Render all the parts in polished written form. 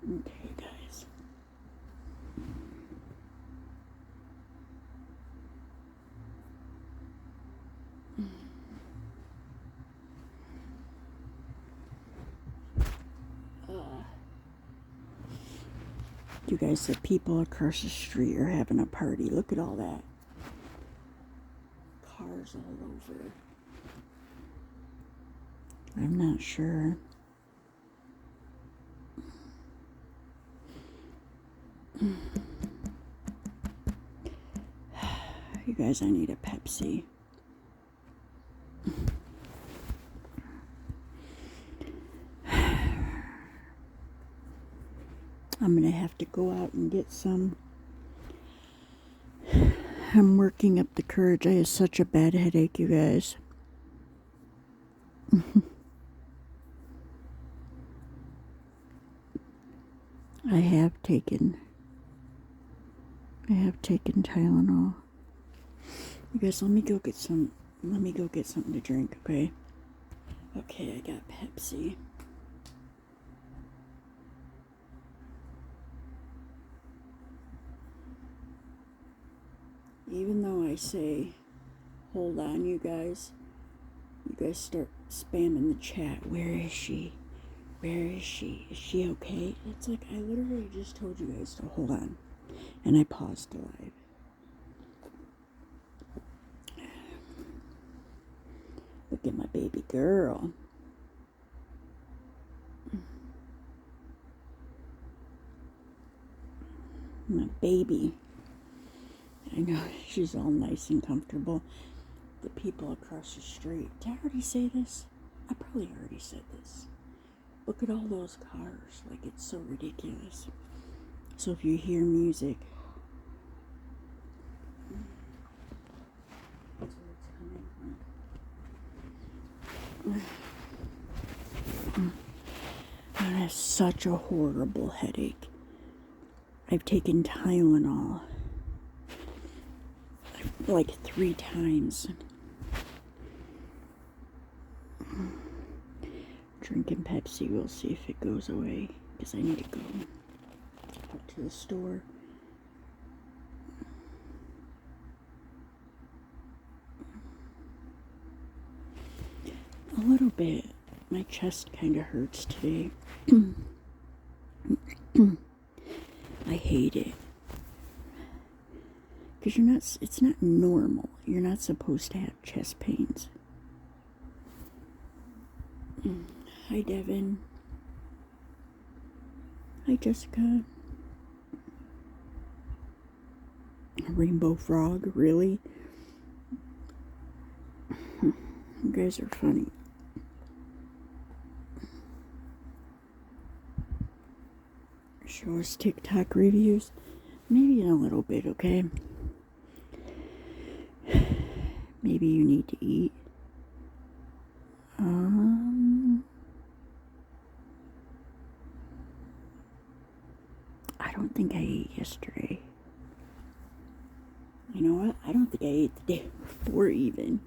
Okay, guys. You guys, the people across the street are having a party. Look at all that. Cars all over. I'm not sure. You guys, I need a Pepsi. I'm gonna have to go out and get some. I'm working up the courage. I have such a bad headache, you guys. I have taken Tylenol. You guys, let me go get something to drink, okay? Okay, I got Pepsi. Even though I say, hold on, you guys start spamming the chat. Where is she? Where is she? Is she okay? It's like, I literally just told you guys to hold on. And I paused the live. Look at my baby girl. My baby. I know, she's all nice and comfortable. The people across the street. Did I already say this? I probably already said this. Look at all those cars. Like, it's so ridiculous. So if you hear music, that's where it's coming from. I have such a horrible headache. I've taken Tylenol like 3 times. Drinking Pepsi, we'll see if it goes away, because I need to go out to the store. A little bit. My chest kind of hurts today. I hate it. Because it's not normal. You're not supposed to have chest pains. Hi, Devin. Hi, Jessica. A rainbow frog, really? You guys are funny. Show us TikTok reviews? Maybe in a little bit, okay? Maybe you need to eat. I don't think I ate yesterday. You know what? I don't think I ate the day before even.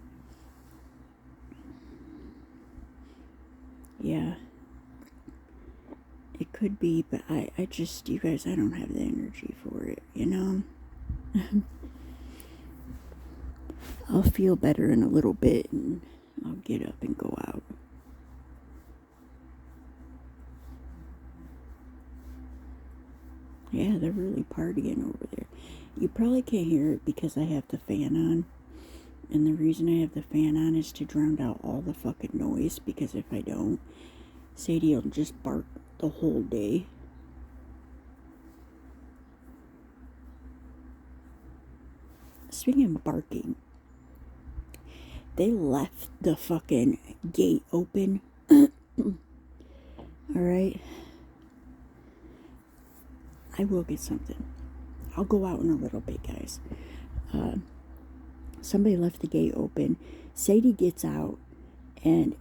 Yeah. It could be, but I just, you guys, I don't have the energy for it, you know? I'll feel better in a little bit and I'll get up and go out. Yeah, they're really partying over there. You probably can't hear it because I have the fan on. And the reason I have the fan on is to drown out all the fucking noise, because if I don't, Sadie will just bark the whole day. Speaking of barking, they left the fucking gate open. Alright? I will get something. I'll go out in a little bit, guys. Somebody left the gate open. Sadie gets out, and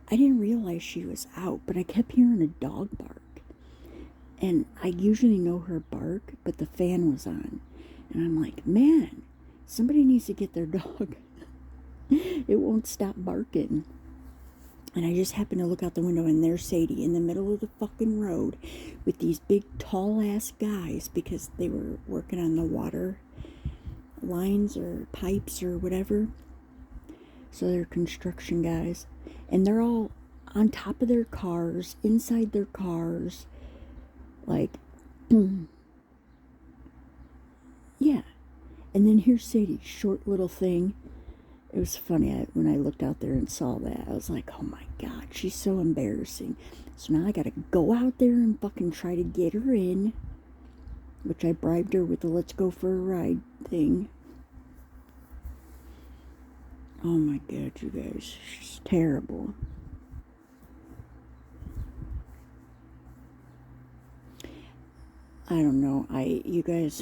I didn't realize she was out, but I kept hearing a dog bark. And I usually know her bark, but the fan was on. And I'm like, man, somebody needs to get their dog. It won't stop barking. And I just happened to look out the window, and there's Sadie in the middle of the fucking road with these big, tall-ass guys, because they were working on the water lines or pipes or whatever. So they're construction guys. And they're all on top of their cars, inside their cars. Like, yeah. And then here's Sadie, short little thing. It was funny when I looked out there and saw that. I was like, oh my God, she's so embarrassing. So now I gotta go out there and fucking try to get her in. Which I bribed her with the let's go for a ride thing. Oh my God, you guys. She's terrible. I don't know. You guys...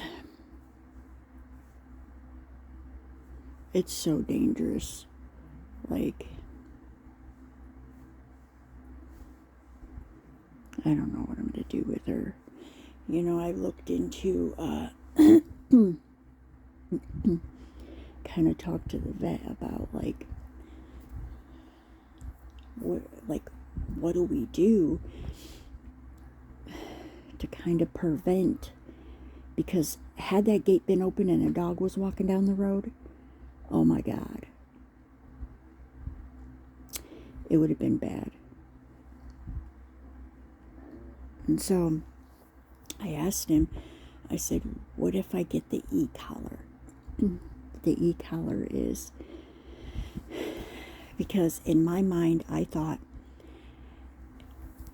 It's so dangerous. Like, I don't know what I'm going to do with her. You know, I looked into, kind of talked to the vet about, like, what do we do to kind of prevent, because had that gate been open and a dog was walking down the road, oh my God, it would have been bad. And so I asked him, I said, what if I get the e-collar? The e-collar is, because in my mind I thought,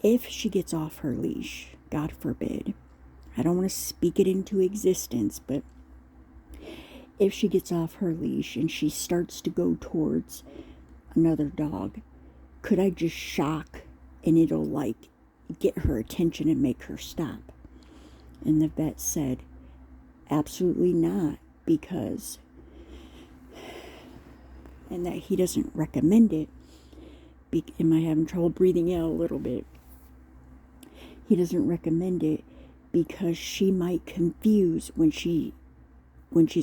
if she gets off her leash, God forbid, I don't want to speak it into existence, but if she gets off her leash and she starts to go towards another dog, could I just shock and it'll like get her attention and make her stop? And the vet said, absolutely not, because, and that he doesn't recommend it. Am I having trouble breathing out a little bit? He doesn't recommend it because she might confuse when she's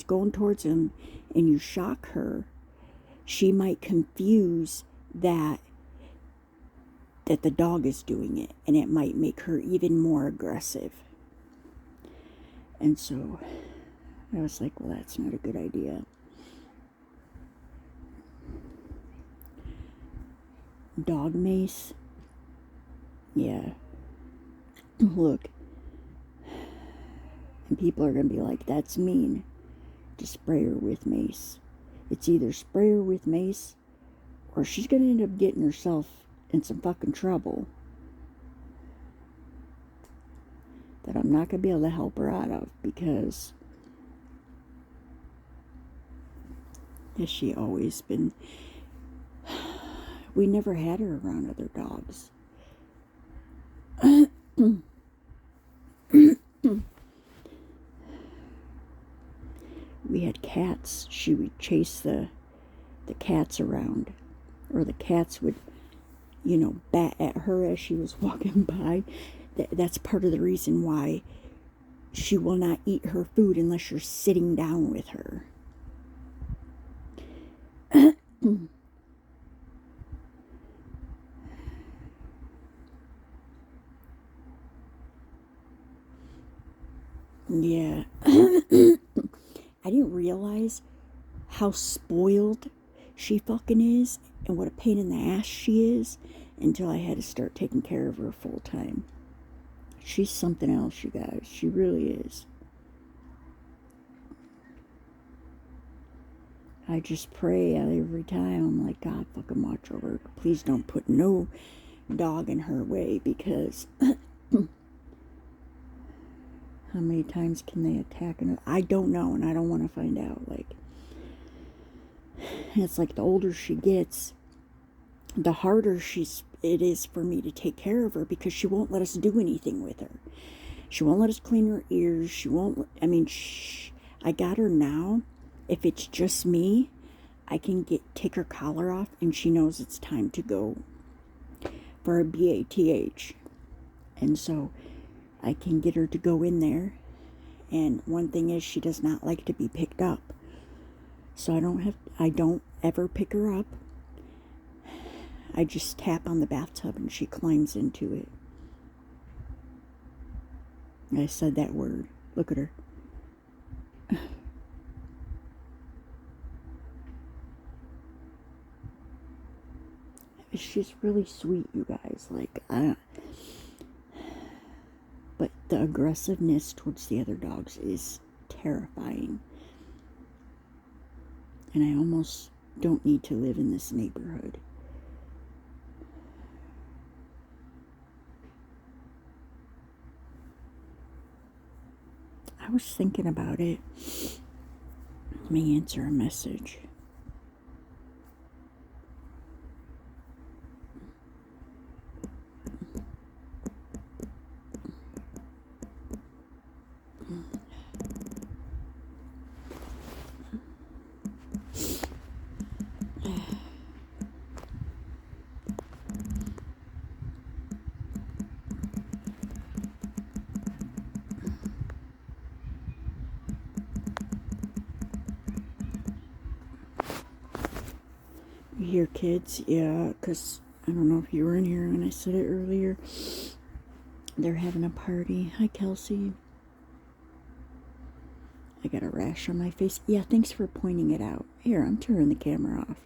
going towards him and you shock her, she might confuse that the dog is doing it, and it might make her even more aggressive. And so I was like, well, that's not a good idea. Dog mace? Yeah. Look. And people are going to be like, that's mean. To spray her with mace. It's either spray her with mace, or she's going to end up getting herself in some fucking trouble that I'm not going to be able to help her out of, because has she always been... We never had her around other dogs. We had cats. She would chase the cats around, or the cats would, bat at her as she was walking by. That's part of the reason why she will not eat her food unless you're sitting down with her. Yeah. I didn't realize how spoiled she fucking is and what a pain in the ass she is until I had to start taking care of her full time. She's something else, you guys. She really is. I just pray every time. I'm like, God, fucking watch over her. Please don't put no dog in her way, because how many times can they attack? I don't know, and I don't want to find out. Like, it's like the older she gets, the harder it is for me to take care of her, because she won't let us do anything with her. She won't let us clean her ears. She won't. I mean, I got her now. If it's just me, I can take her collar off, and she knows it's time to go for a BATH, and so I can get her to go in there. And one thing is, she does not like to be picked up, so I don't ever pick her up. I just tap on the bathtub and she climbs into it. I said that word. Look at her. She's really sweet, you guys. Like, but the aggressiveness towards the other dogs is terrifying. And I almost don't need to live in this neighborhood. I was thinking about it. Let me answer a message. You hear kids? Yeah, because I don't know if you were in here when I said it earlier. They're having a party. Hi, Kelsey. I got a rash on my face. Yeah, thanks for pointing it out. Here, I'm turning the camera off.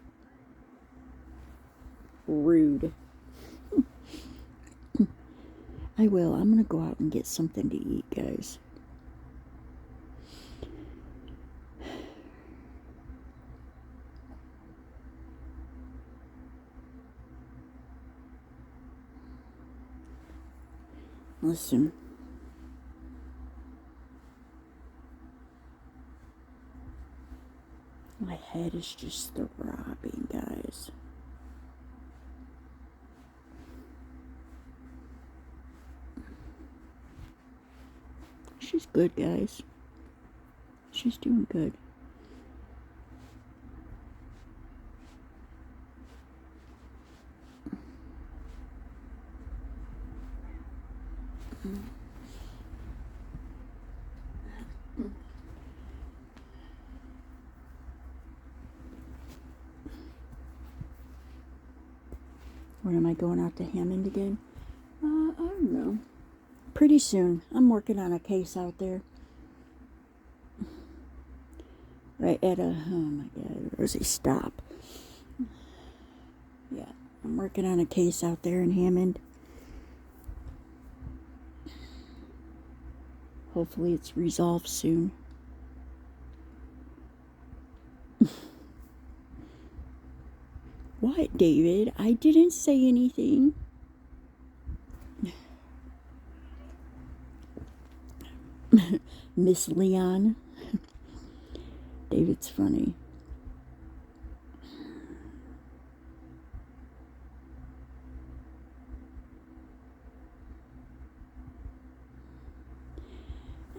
Rude. I will. I'm going to go out and get something to eat, guys. Listen. My head is just throbbing, guys. She's good, guys. She's doing good. When am I going out to Hammond again? I don't know. Pretty soon. I'm working on a case out there. Right at a, oh my God, Rosie, stop. Yeah, I'm working on a case out there in Hammond. Hopefully it's resolved soon. What, David? I didn't say anything. Miss Leon. David's funny.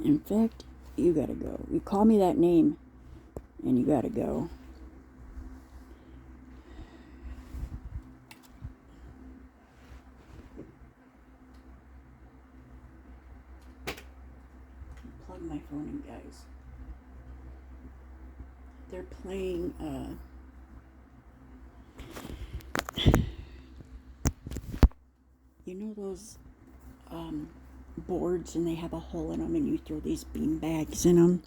In fact, you gotta go. You call me that name, and you gotta go. Plug my phone in, guys. They're playing, you know those, boards and they have a hole in them and you throw these bean bags in them?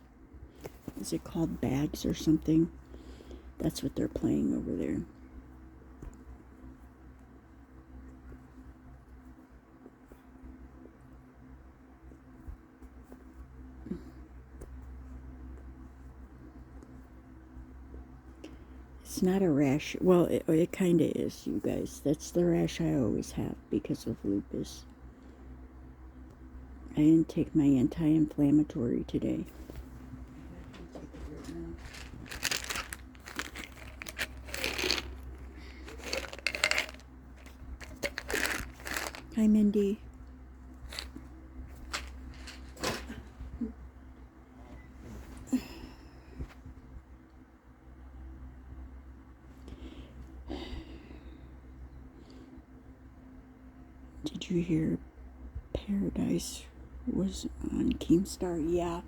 Is it called bags or something? That's what they're playing over there. It's not a rash. Well, it kind of is, you guys. That's the rash I always have because of lupus. I didn't take my anti-inflammatory today. Hi, Mindy. Did you hear Paradise was on Keemstar? Yeah,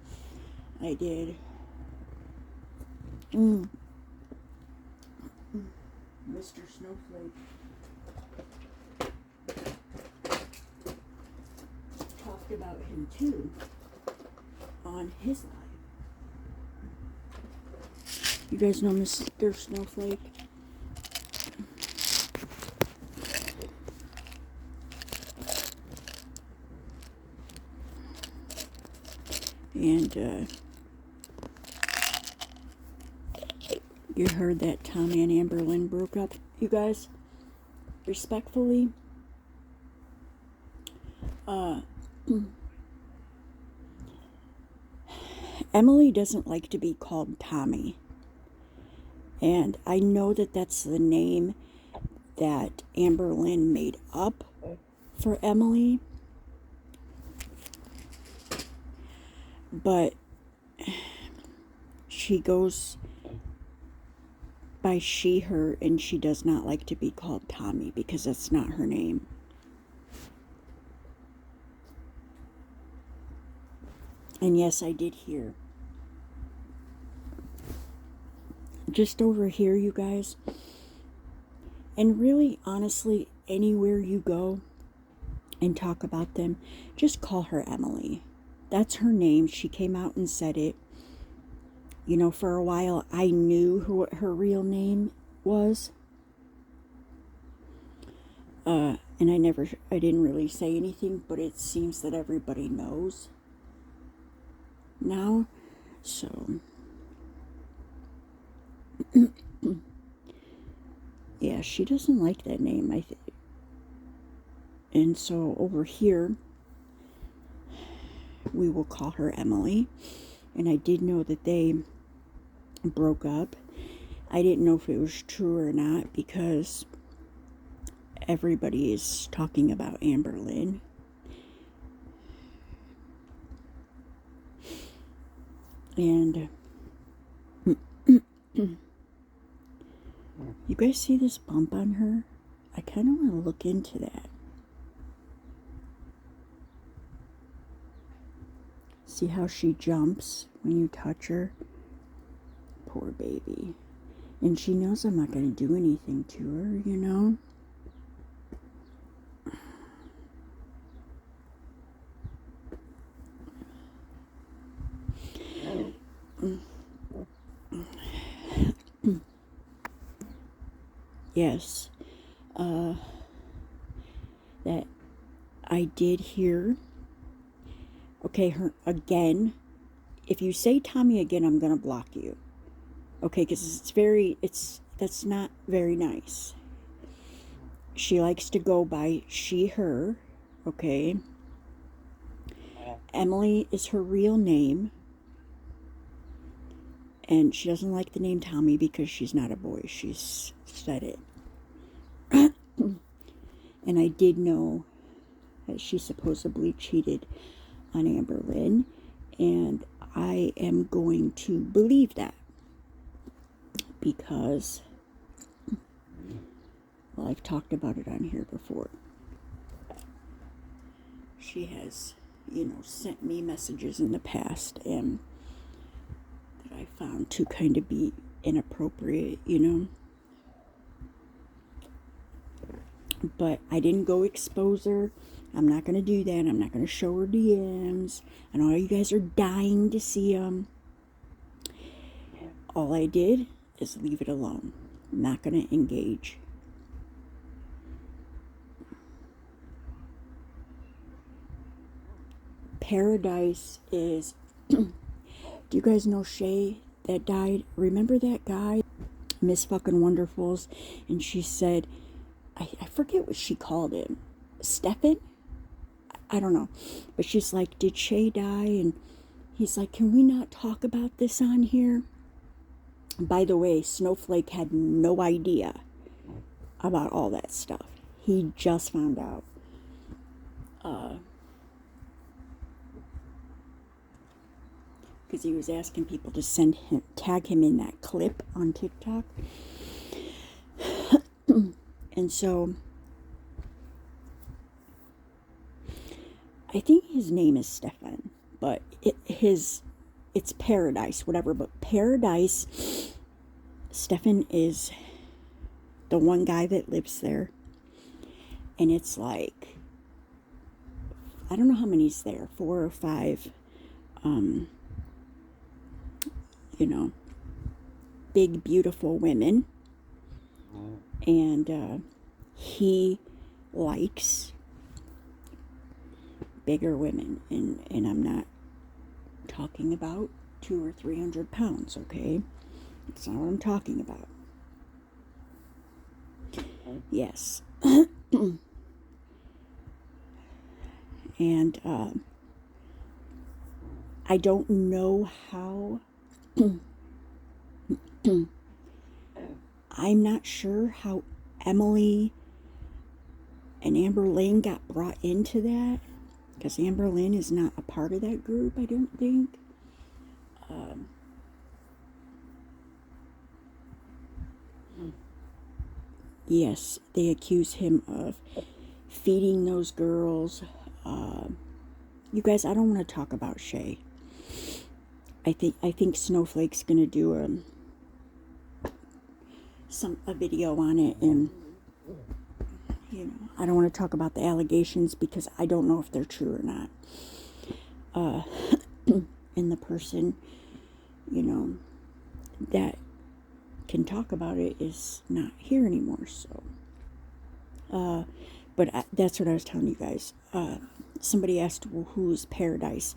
I did. Mr. Snowflake. talked about him too on his live. You guys know Mr. Snowflake? And you heard that Tommy and Amber Lynn broke up, you guys? Respectfully, Emily doesn't like to be called Tommy. And I know that that's the name that Amber Lynn made up for Emily. But she goes by she, her, and she does not like to be called Tommy because that's not her name. And yes, I did hear. Just over here, you guys. And really, honestly, anywhere you go and talk about them, just call her Emily. That's her name. She came out and said it. You know, for a while, I knew what her real name was. And I didn't really say anything, but it seems that everybody knows now. So, yeah, she doesn't like that name, I think. And so over here, we will call her Emily. And I did know that they broke up. I didn't know if it was true or not because everybody is talking about Amber Lynn. And you guys see this bump on her? I kind of want to look into that. See how she jumps when you touch her? Poor baby. And she knows I'm not going to do anything to her, you know? Yes. That I did hear. Okay, her again. If you say Tommy again, I'm going to block you. Okay, because that's not very nice. She likes to go by she, her. Okay. Emily is her real name. And she doesn't like the name Tommy because she's not a boy. She's said it. And I did know that she supposedly cheated on Amber Lynn. And I am going to believe that. Because, well, I've talked about it on here before. She has, sent me messages in the past and that I found to kind of be inappropriate, But I didn't go expose her. I'm not going to do that. I'm not going to show her DMs. I know you guys are dying to see them. All I did is leave it alone. I'm not going to engage. Paradise is... Do you guys know Shay that died? Remember that guy? Miss fucking Wonderfuls. And she said... I forget what she called him. Stefan? I don't know. But she's like, did Shay die? And he's like, can we not talk about this on here? By the way, Snowflake had no idea about all that stuff. He just found out. Because he was asking people to tag him in that clip on TikTok. And so, I think his name is Stefan, but it's Paradise, whatever. But Paradise, Stefan is the one guy that lives there, and it's like I don't know how many's there, 4 or 5, you know, big, beautiful women. And he likes bigger women. And I'm not talking about 200 or 300 pounds, okay? That's not what I'm talking about. Yes. And I don't know how. I'm not sure how Emily and Amber Lynn got brought into that, because Amber Lynn is not a part of that group, I don't think. Yes, they accuse him of feeding those girls. You guys, I don't want to talk about Shay. I think Snowflake's gonna do a video on it, and you know, I don't want to talk about the allegations because I don't know if they're true or not. And the person, you know, that can talk about it is not here anymore. So, but that's what I was telling you guys. Somebody asked, well, who's Paradise?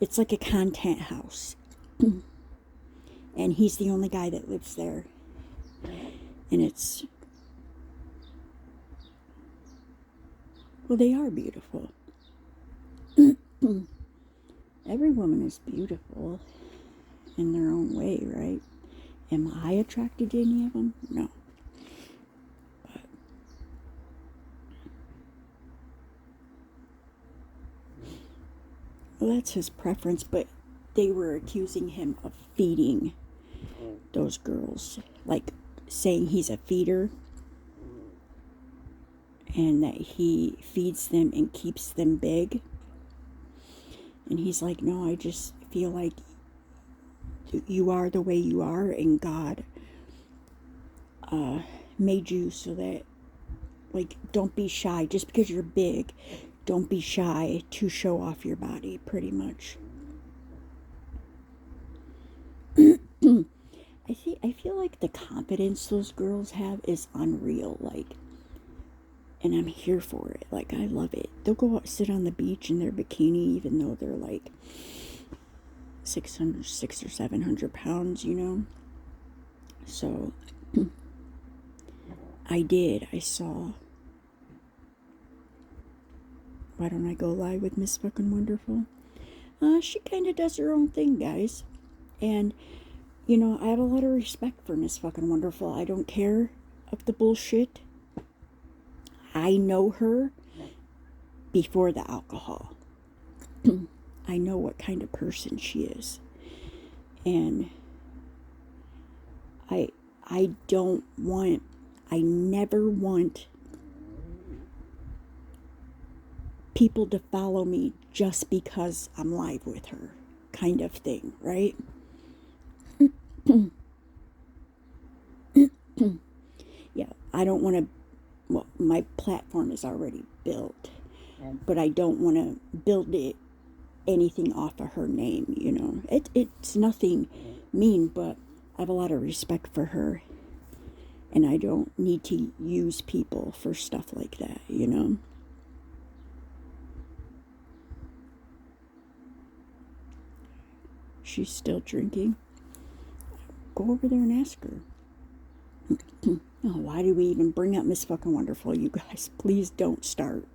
It's like a content house. And he's the only guy that lives there. And it's, well, they are beautiful. Every woman is beautiful in their own way, right? Am I attracted to any of them? No. But well, that's his preference, but they were accusing him of feeding those girls, like saying he's a feeder and that he feeds them and keeps them big. And he's like, no, I just feel like you are the way you are, and God made you so that, like, don't be shy. Just because you're big, don't be shy to show off your body, pretty much. I feel like the confidence those girls have is unreal, like, and I'm here for it. Like, I love it. They'll go out, sit on the beach in their bikini, even though they're like 600 or 700 pounds, you know. So I saw, why don't I go live with Miss Fucking Wonderful? She kind of does her own thing, guys. And you know, I have a lot of respect for Miss Fucking Wonderful. I don't care of the bullshit. I know her before the alcohol. I know what kind of person she is. And I never want people to follow me just because I'm live with her, kind of thing, right? Yeah, I don't want to, well, my platform is already built, but I don't want to build it anything off of her name, you know. It's nothing mean, but I have a lot of respect for her, and I don't need to use people for stuff like that, you know. She's still drinking. Go over there and ask her. Oh, why do we even bring up Miss Fucking Wonderful, you guys? Please don't start.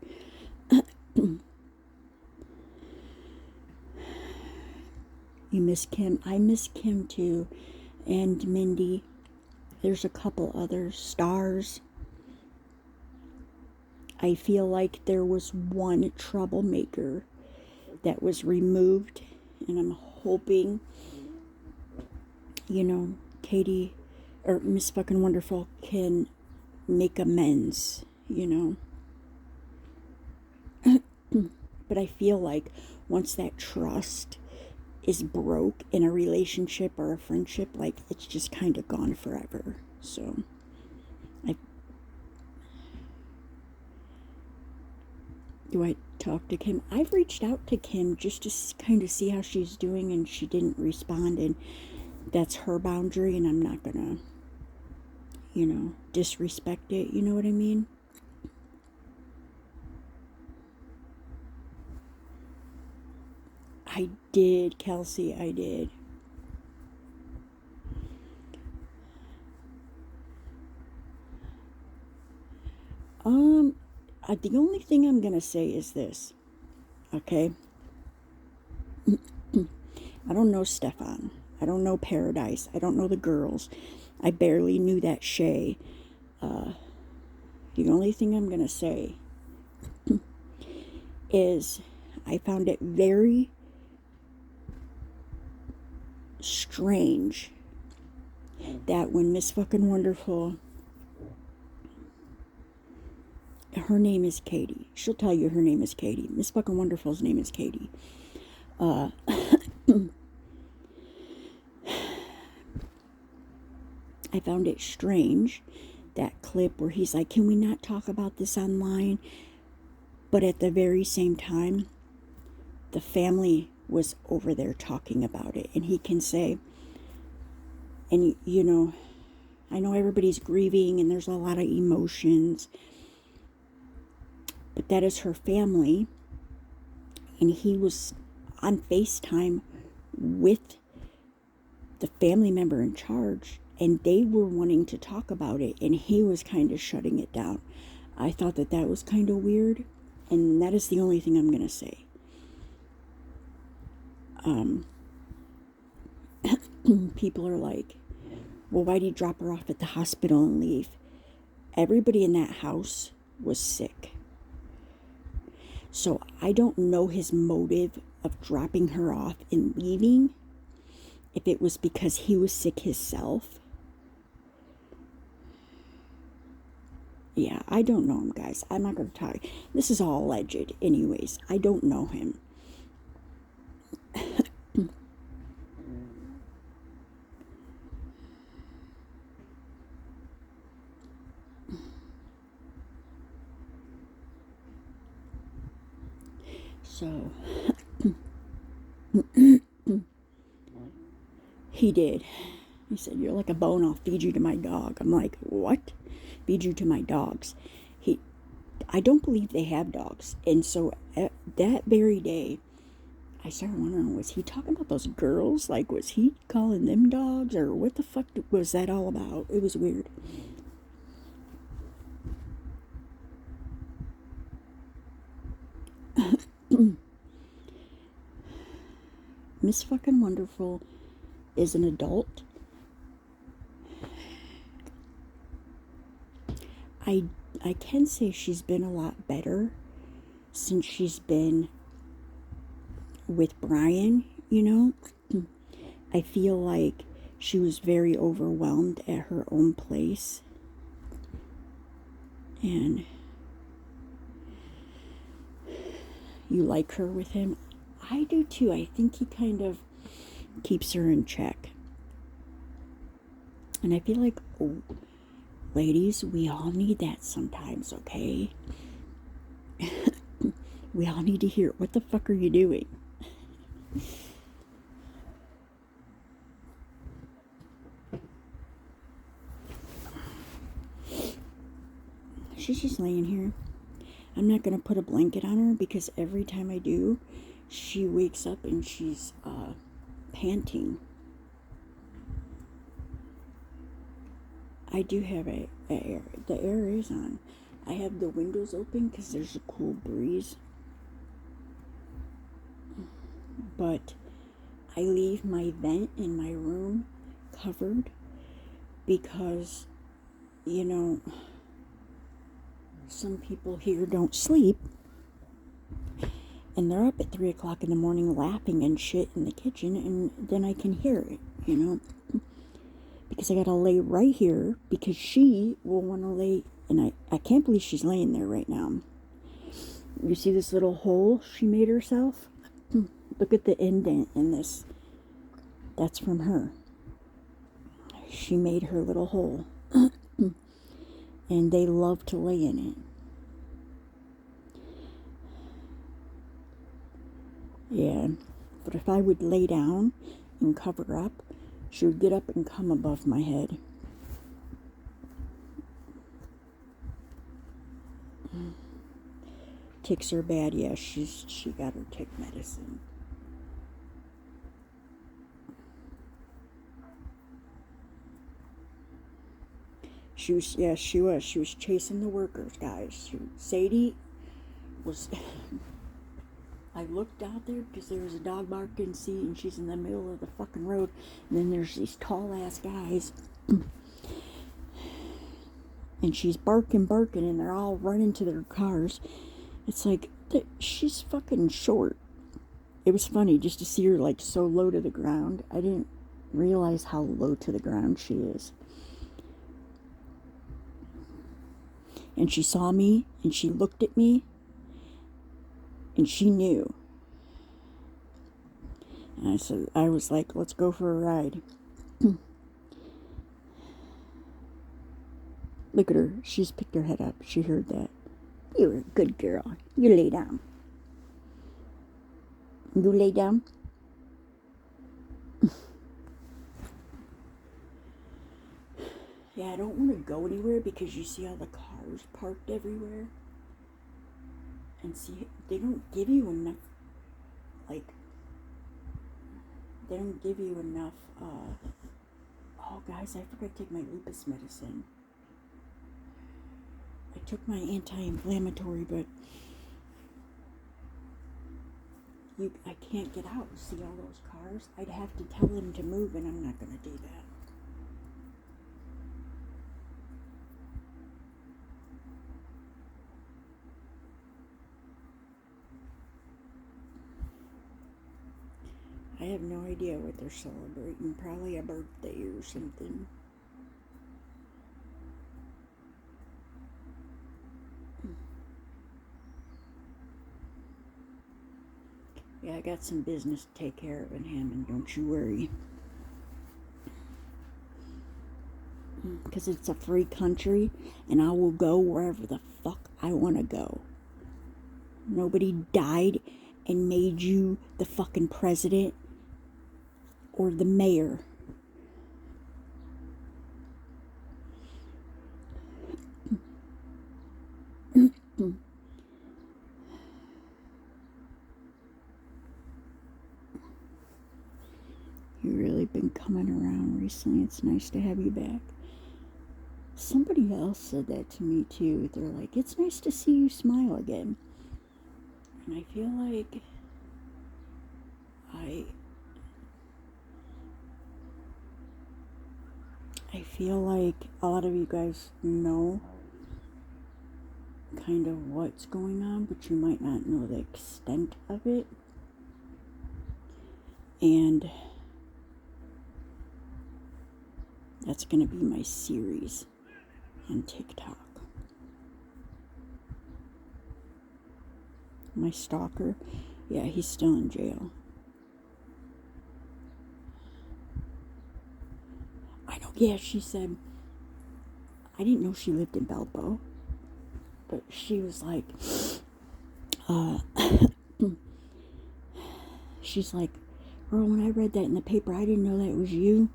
You miss Kim. I miss Kim too. And Mindy. There's a couple other stars. I feel like there was one troublemaker that was removed. And I'm hoping, you know, Katie or Miss Fucking Wonderful can make amends, you know. But I feel like once that trust is broke in a relationship or a friendship, like, it's just kind of gone forever. So Do I talk to Kim? I've reached out to Kim just to kind of see how she's doing, and she didn't respond, and that's her boundary, and I'm not gonna, disrespect it. You know what I mean? I did, Kelsey, I did. The only thing I'm gonna say is this, okay? I don't know Stefan. I don't know Paradise. I don't know the girls. I barely knew that Shay. The only thing I'm gonna say is I found it very strange that when Miss Fucking Wonderful, her name is Katie. She'll tell you her name is Katie. Miss Fucking Wonderful's name is Katie. I found it strange, that clip where he's like, can we not talk about this online? But at the very same time, the family was over there talking about it. And he can say, and I know everybody's grieving and there's a lot of emotions, but that is her family. And he was on FaceTime with the family member in charge, and they were wanting to talk about it, and he was kind of shutting it down. I thought that was kind of weird, and that is the only thing I'm going to say. People are like, well, why'd he drop her off at the hospital and leave? Everybody in that house was sick. So I don't know his motive of dropping her off and leaving, if it was because he was sick himself. Yeah, I don't know him, guys. I'm not going to talk. This is all alleged anyways. I don't know him. So, he did. He said, you're like a bone, I'll feed you to my dog. I'm like, what? Feed you to my dogs. I don't believe they have dogs. And so that very day, I started wondering, was he talking about those girls? Like, was he calling them dogs? Or what the fuck was that all about? It was weird. Miss Fucking Wonderful is an adult. I can say she's been a lot better since she's been with Brian, I feel like she was very overwhelmed at her own place. And you like her with him? I do too. I think he kind of keeps her in check. And I feel like, ladies, we all need that sometimes, okay? We all need to hear, what the fuck are you doing? She's just laying here. I'm not going to put a blanket on her because every time I do, she wakes up and she's panting. I do have the air is on. I have the windows open because there's a cool breeze. But I leave my vent in my room covered because, some people here don't sleep. And they're up at 3 o'clock in the morning laughing and shit in the kitchen, and then I can hear it, because I gotta lay right here because she will want to lay, and I can't believe she's laying there right now. You see this little hole she made herself? Look at the indent in this. That's from her. She made her little hole. And they love to lay in it. Yeah. But if I would lay down and cover up, she would get up and come above my head. Ticks are bad. Yeah, she got her tick medicine. She was chasing the workers, guys. Sadie was. I looked out there because there was a dog barking seat, and she's in the middle of the fucking road. And then there's these tall ass guys, and she's barking, and they're all running to their cars. It's like she's fucking short. It was funny just to see her like so low to the ground. I didn't realize how low to the ground she is. And she saw me, and she looked at me, and she knew. And I was like, let's go for a ride. Look at her. She's picked her head up. She heard that. You're a good girl. You lay down. You lay down. Yeah, I don't want to go anywhere because you see all the cars parked everywhere. And see, they don't give you enough, like, they don't give you enough, oh guys, I forgot to take my lupus medicine. I took my anti-inflammatory, but I can't get out. See all those cars? I'd have to tell them to move, and I'm not going to do that. I have no idea what they're celebrating. Probably a birthday or something. Yeah, I got some business to take care of in Hammond, don't you worry. Because it's a free country, and I will go wherever the fuck I want to go. Nobody died and made you the fucking president or the mayor. You've really been coming around recently. It's nice to have you back. Somebody else said that to me too. They're like, it's nice to see you smile again. And I feel like I feel like a lot of you guys know kind of what's going on, but you might not know the extent of it. And that's going to be my series on TikTok. My stalker, yeah, he's still in jail. I know, yeah, she said, I didn't know she lived in Belpo, but she was like, she's like, girl, when I read that in the paper, I didn't know that was you.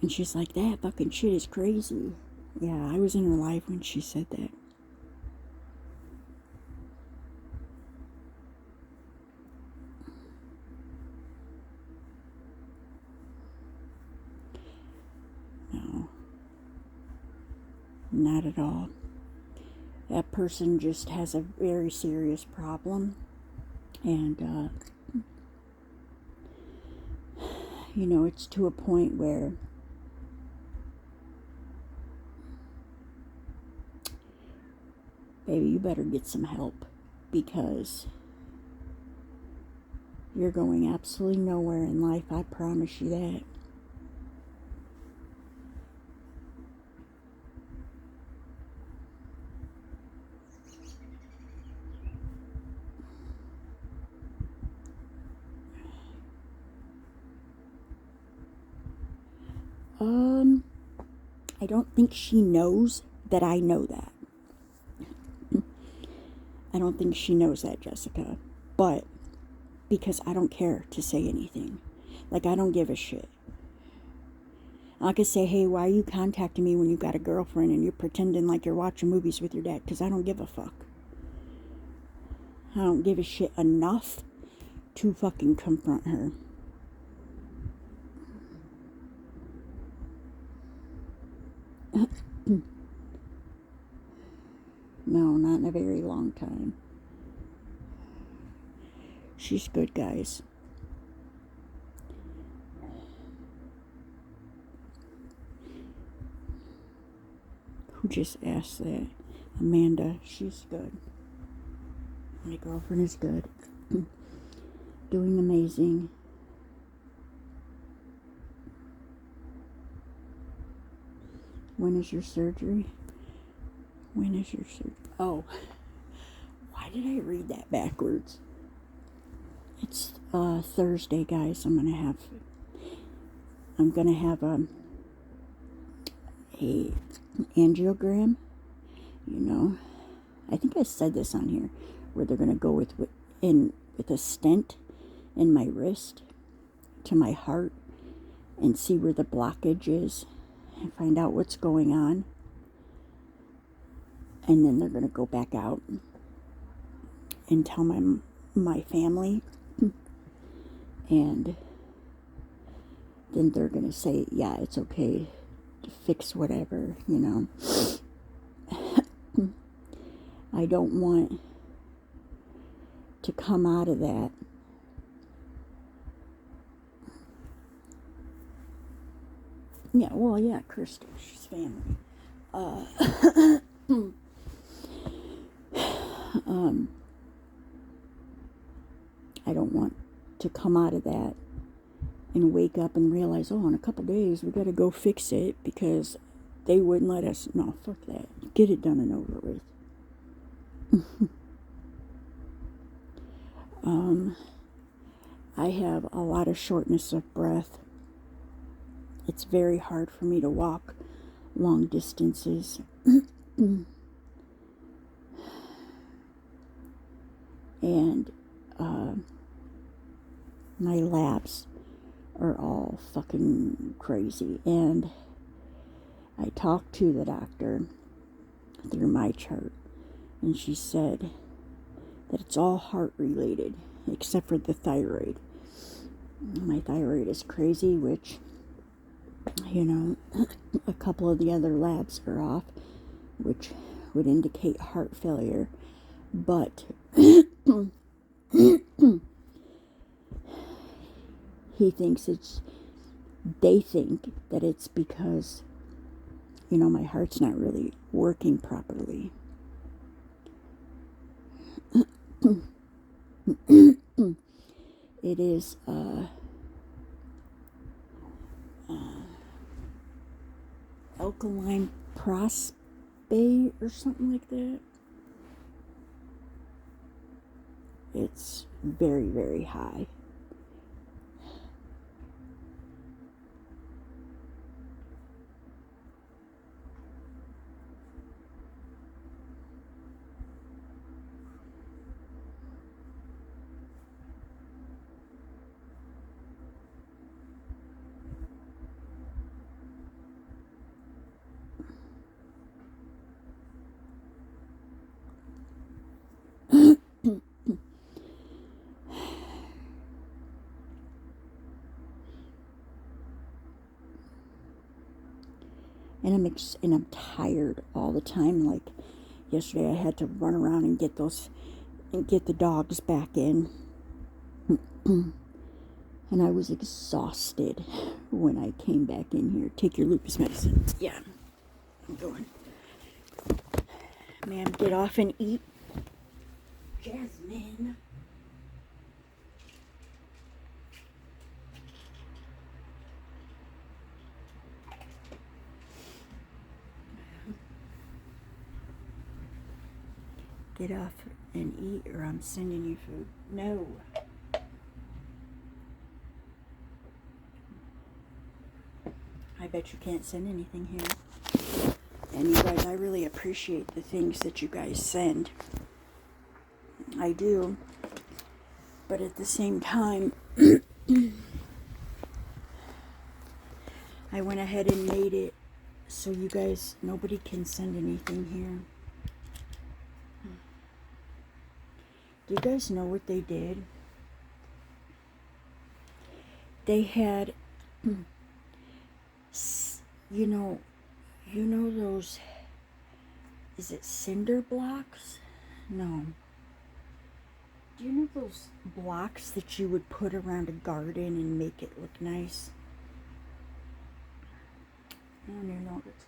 And she's like, that fucking shit is crazy. Yeah, I was in her life when she said that. No. Not at all. That person just has a very serious problem. And, you know, it's to a point where baby, you better get some help, because you're going absolutely nowhere in life. I promise you that. I don't think she knows that I know that. I don't think she knows that, Jessica. But because I don't care to say anything. Like, I don't give a shit. I could say, hey, why are you contacting me when you got a girlfriend and you're pretending like you're watching movies with your dad? Because I don't give a fuck. I don't give a shit enough to fucking confront her. No, not in a very long time. She's good, guys. Who just asked that? Amanda, she's good. My girlfriend is good. Doing amazing. When is your surgery? When is your surgery? Oh, why did I read that backwards? It's Thursday, guys. I'm gonna have a angiogram. You know, I think I said this on here, where they're gonna go with a stent in my wrist to my heart and see where the blockage is and find out what's going on. And then they're gonna go back out and tell my family. And then they're going to say, yeah, it's okay to fix whatever, you know. I don't want to come out of that yeah, well, yeah, Crystal, she's family. I don't want to come out of that and wake up and realize, oh, in a couple days we got to go fix it because they wouldn't let us. No, fuck that. Get it done and over with. I have a lot of shortness of breath. It's very hard for me to walk long distances. And my labs are all fucking crazy. And I talked to the doctor through my chart, and she said that it's all heart related except for the thyroid. My thyroid is crazy, which, you know, a couple of the other labs are off, which would indicate heart failure. But he thinks they think that it's because, you know, my heart's not really working properly. It is alkaline prostate or something like that. It's very, very high. And I'm tired all the time. Like yesterday, I had to run around and get the dogs back in, and I was exhausted when I came back in here. Take your lupus medicine. Yeah, I'm going. Ma'am, get off and eat. Jasmine. Get off and eat, or I'm sending you food. No. I bet you can't send anything here. And you guys, I really appreciate the things that you guys send. I do. But at the same time, I went ahead and made it so you guys, nobody can send anything here. Do you guys know what they did? They had, you know those, is it cinder blocks? No. Do you know those blocks that you would put around a garden and make it look nice? I don't even know what it's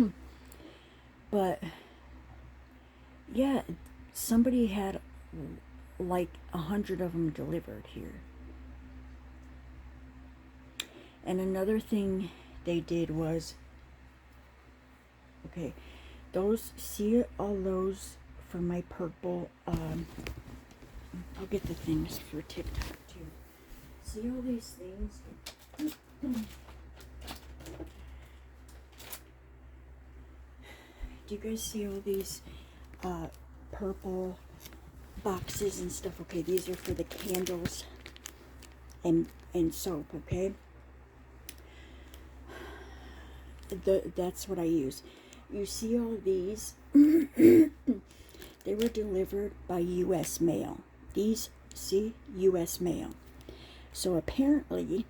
called. But, yeah, somebody had like 100 of them delivered here. And another thing they did was, okay, those, see all those for my purple, I'll get the things for TikTok too. See all these things? Do you guys see all these purple boxes and stuff? Okay, these are for the candles and soap, okay? That's what I use. You see all these? They were delivered by U.S. mail. These, see, U.S. mail. So apparently,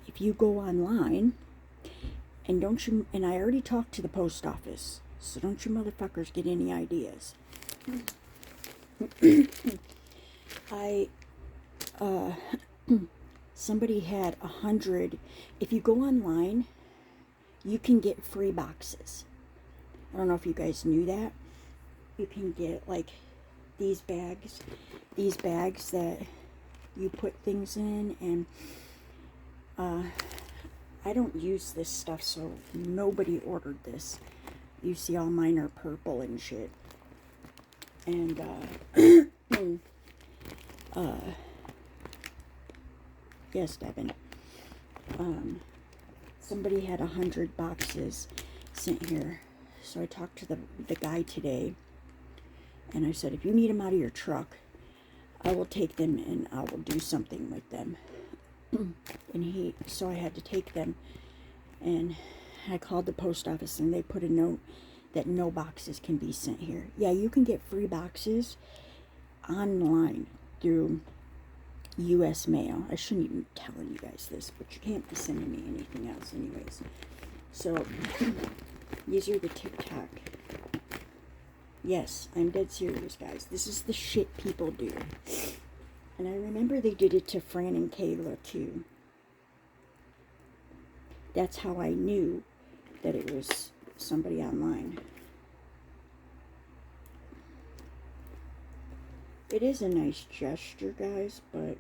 if you go online, and I already talked to the post office, so don't you motherfuckers get any ideas. Somebody had 100. If you go online, you can get free boxes. I don't know if you guys knew that. You can get like these bags that you put things in, and I don't use this stuff, so nobody ordered this. You see all mine are purple and shit. And yes, Devin. Somebody had 100 boxes sent here. So I talked to the guy today, and I said, if you need them out of your truck, I will take them and I will do something with them. And so I had to take them, and I called the post office, and they put a note that no boxes can be sent here. Yeah, you can get free boxes online through U.S. mail. I shouldn't even be telling you guys this, but you can't be sending me anything else anyways. So, these are the TikTok. Yes, I'm dead serious, guys. This is the shit people do. And I remember they did it to Fran and Kayla, too. That's how I knew that it was somebody online. It is a nice gesture, guys, but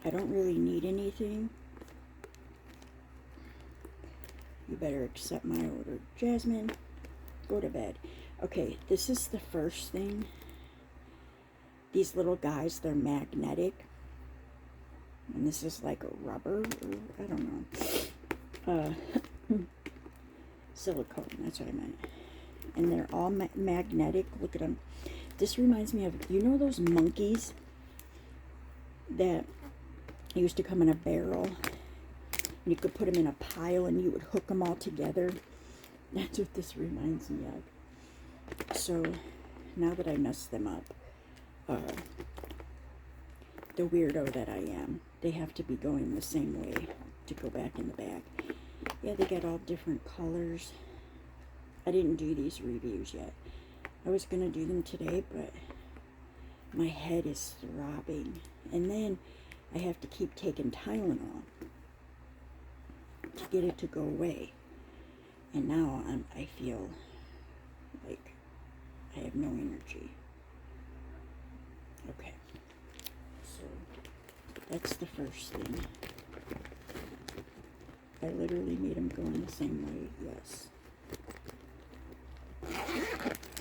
I don't really need anything. You better accept my order. Jasmine, go to bed. Okay, this is the first thing. These little guys, they're magnetic. And this is like a rubber, or I don't know. Silicone, that's what I meant. And they're all magnetic. Look at them. This reminds me of, you know those monkeys that used to come in a barrel? And you could put them in a pile and you would hook them all together. That's what this reminds me of. So, now that I messed them up, the weirdo that I am, they have to be going the same way to go back in the bag. Yeah, they got all different colors. I didn't do these reviews yet. I was going to do them today, but my head is throbbing. And then I have to keep taking Tylenol to get it to go away. And now I feel like I have no energy. Okay. So that's the first thing. I literally made them go in the same way. Yes.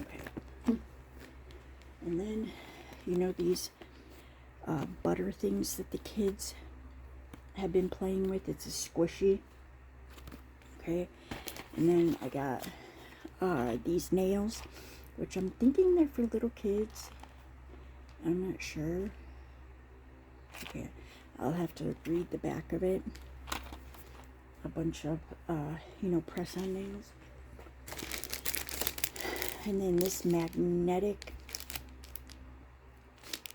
Okay. And then, you know these butter things that the kids have been playing with? It's a squishy. Okay. And then I got these nails, which I'm thinking they're for little kids. I'm not sure. Okay, I'll have to read the back of it. A bunch of, press on nails. And then this magnetic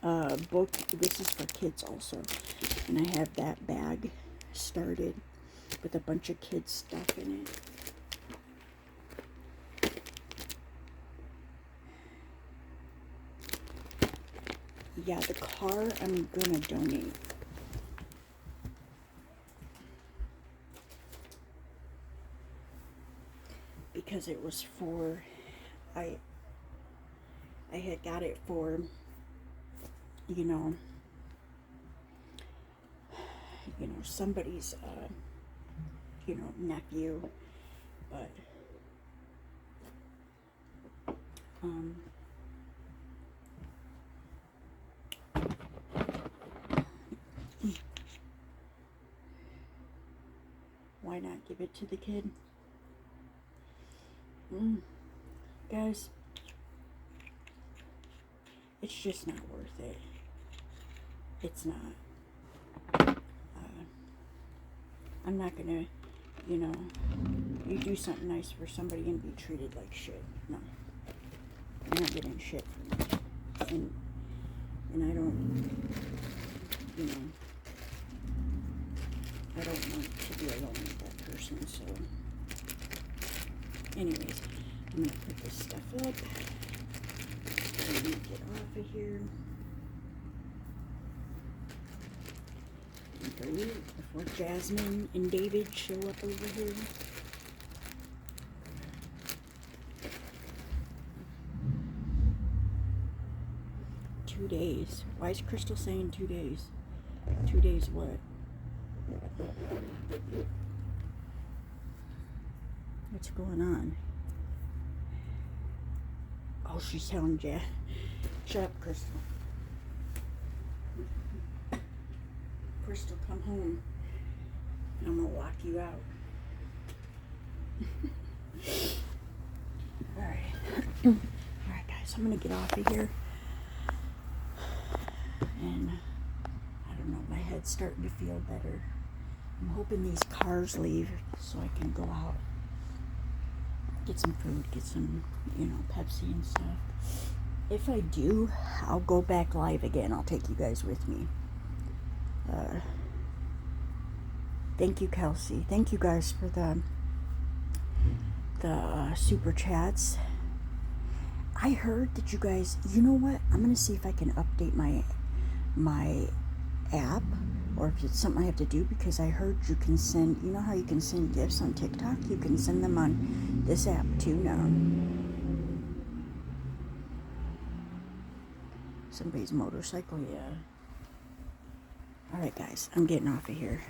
book. This is for kids also. And I have that bag started with a bunch of kids stuff in it. Yeah, the car I'm gonna donate. Because it was for, I had got it for, somebody's, nephew, but, why not give it to the kid? Guys, it's just not worth it. It's not. I'm not gonna, you do something nice for somebody and be treated like shit. No. I'm not getting shit from it. And I don't, I don't want to be alone with that person, so. Anyways, I'm gonna put this stuff up. I'm gonna get off of here. Before Jasmine and David show up over here. Two days. Why is Crystal saying 2 days? 2 days what? What's going on? Oh, she's telling Jack. Shut up, Crystal. Crystal, come home. I'm gonna lock you out. Alright. Alright, guys, I'm gonna get off of here. And I don't know, my head's starting to feel better. I'm hoping these cars leave so I can go out, get some food, get some, Pepsi and stuff. If I do, I'll go back live again. I'll take you guys with me. Thank you, Kelsey. Thank you guys for the super chats. I heard that you guys, you know what? I'm gonna see if I can update my app, or if it's something I have to do, because I heard you can send, you know how you can send gifts on TikTok? You can send them on this app too now. Somebody's motorcycle, yeah. Alright guys, I'm getting off of here.